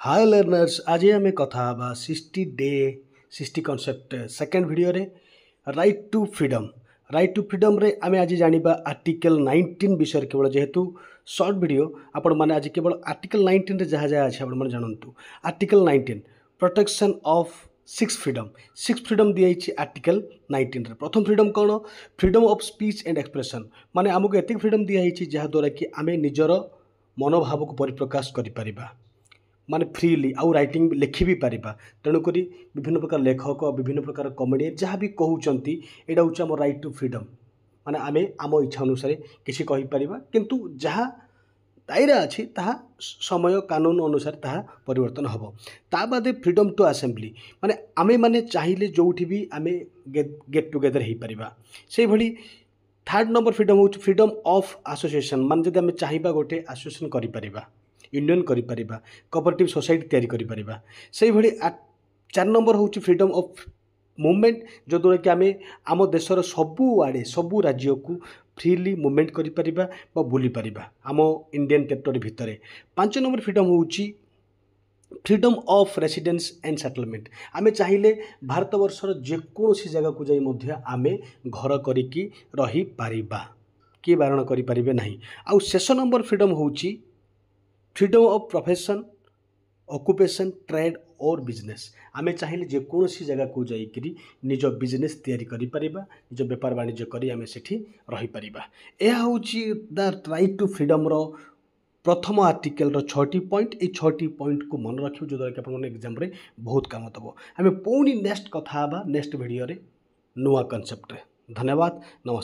हाय learners, आज आम कथा 60 डे 60 कॉन्सेप्ट सेकेंड वीडियो रे राइट टू फ्रीडम रे आम आज जानिबा आर्टिकल 19 विषय केवल जेहेतु शॉर्ट वीडियो आपण माने आज केवल आर्टिकल 19 रे जहाँ जहाँ अच्छे आपण जानतु। Article 19 protection of six freedom दिखाई आर्टिकल 19 रे। प्रथम फ्रीडम कौन? Freedom of speech and expression. माने आमको एतिक फ्रीडम दिखाई जहाँद्वारा कि आम निजर मनोभाव को परिप्रकाश करि माने फ्रीली आउ राइटिंग लिखि भी पारिबा। तेणुक विभिन्न प्रकार लेखक विभिन्न प्रकार कमेडी जहाँ भी कहते यहाँ हूँ आम राइट टू फ्रीडम। माने आमे आम इच्छा अनुसार किसी कहीपर किंतु जहाँ दायरा अच्छी ताहा समय कानून अनुसार ताहा परिवर्तन हम। ता बादे फ्रीडम टू असेंबली माने आमे माने चाहिए जोठी भी आमे गेट टुगेदर हो पारिबा। से भली थर्ड नंबर फ्रीडम हूँ फ्रीडम ऑफ एसोसिएशन। माने जदि आमे चाहिबा गोटे एसोसिएशन करि परिबा, यूनियन करिपरिबा, कोऑपरेटिव सोसाइटी तैयारी करिपरिबा। से भली 4 नंबर हूँ फ्रीडम ऑफ मूवमेंट, जो द्वारा कि आमे आम देशर सबु आड़े सबु राज्य को फ्रीली मूवमेंट करिपरिबा बा बुली परिबा आम इंडियन टेरिटोरी भितर। 5 नंबर फ्रीडम हूँ freedom of residence and settlement. आमे चाहिए भारत वर्षर जेकोसी जगह को जाई मध्य आमे घर करिकी रही पारिबा, किए बारण करि परिबे नाही। आउ शेष नंबर फ्रीडम हूँ freedom of profession, occupation, trade और बिजनेस। आमे चाहिए जेकोसी जगह को जाइकरी निज बिजनेस तैयारी करि परिबा, निज व्यापार वाणिज्य करी आमे सेठी रही परिबा। यह हूँ द राइट टू फ्रीडम रो प्रथम आर्टिकल रो 6टी पॉइंट। ये 6टी पॉइंट को मन रखियो जो द्वारा कि अपन एग्जाम रे बहुत काम दब। आमे पुणी नेक्स्ट कथा नेक्स्ट वीडियो रे नुआ कॉन्सेप्ट रे। धन्यवाद, नमस्कार।